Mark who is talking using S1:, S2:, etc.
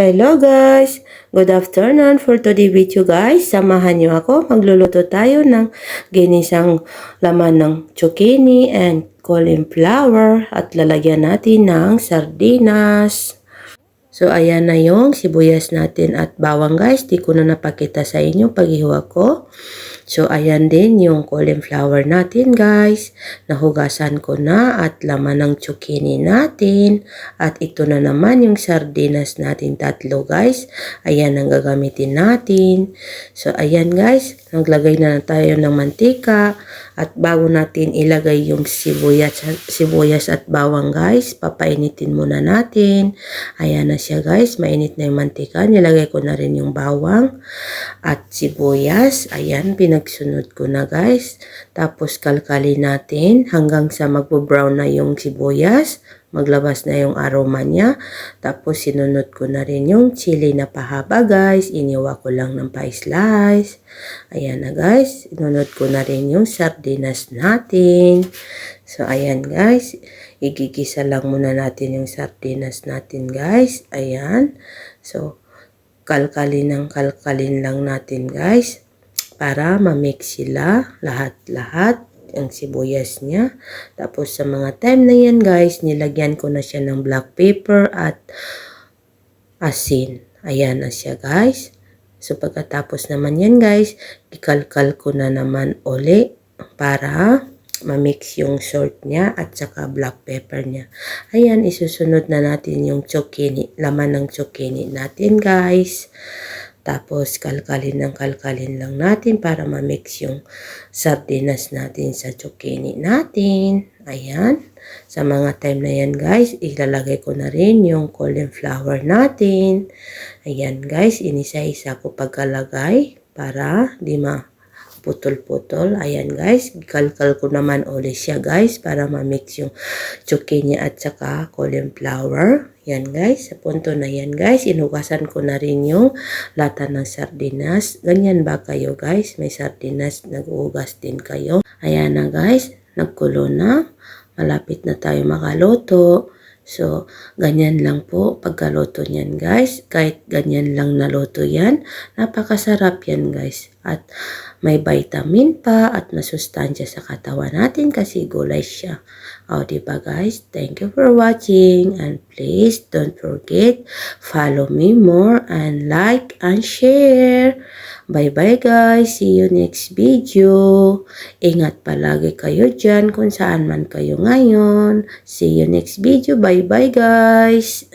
S1: Hello guys! Good afternoon for today video guys. Samahan niyo ako. Magluluto tayo ng ginisang laman ng zucchini and cauliflower at lalagyan natin ng sardinas. So, ayan na yung sibuyas natin at bawang guys. Di ko na napakita sa inyo paghiwa ko. So, ayan din yung cauliflower natin guys. Nahugasan ko na at laman ng zucchini natin. At ito na naman yung sardinas natin tatlo guys. Ayan ang gagamitin natin. So, ayan guys. Naglagay na tayo ng mantika. At bago natin ilagay yung sibuyas at bawang guys, papainitin muna natin. Ayan na siya guys, mainit na yung mantika. Nilagay ko na rin yung bawang at sibuyas. Ayan, pinagsunod ko na guys. Tapos kalkalin natin hanggang sa magbo-brown na yung sibuyas. Maglabas na yung aroma niya. Tapos sinunod ko na rin yung chili na pahaba guys. Iniwa ko lang ng pa-slice. Ayan na guys. Sinunod ko na rin yung sardinas natin. So ayan guys. Igigisa lang muna natin yung sardinas natin guys. Ayan. So kalkalin lang natin guys. Para ma-mix sila lahat-lahat. Ang sibuyas niya. Tapos sa mga time na yan guys, nilagyan ko na siya ng black pepper at asin. Ayan na siya guys. So pagkatapos naman yan guys, ikalkal ko na naman uli para ma-mix yung salt niya at saka black pepper niya. Ayan, isusunod na natin yung zucchini, laman ng zucchini natin guys. Tapos, kalkalin lang natin para ma-mix yung sardinas natin sa zucchini natin. Ayan. Sa mga time na yan guys, ilalagay ko na rin yung cauliflower natin. Ayan guys, inisa-isa ko pagkalagay para di putol-putol. Ayan guys, kalkal ko naman ulit siya guys para ma-mix yung zucchini at saka cauliflower. Yan guys, sa punto na yan guys, inugasan ko na rin yung lata ng sardinas. Ganyan ba kayo guys? May sardinas, nag-uugas din kayo. Ayan na guys, nagkulo na. Malapit na tayo makaluto. So, ganyan lang po pagkaluto niyan guys. Kahit ganyan lang naluto yan, napakasarap yan guys. At may vitamin pa at masustansya sa katawan natin kasi gulay siya. O, diba guys? Thank you for watching and please don't forget, follow me more and like and share. Bye-bye guys. See you next video. Ingat palagi kayo dyan kung saan man kayo ngayon. See you next video. Bye-bye guys.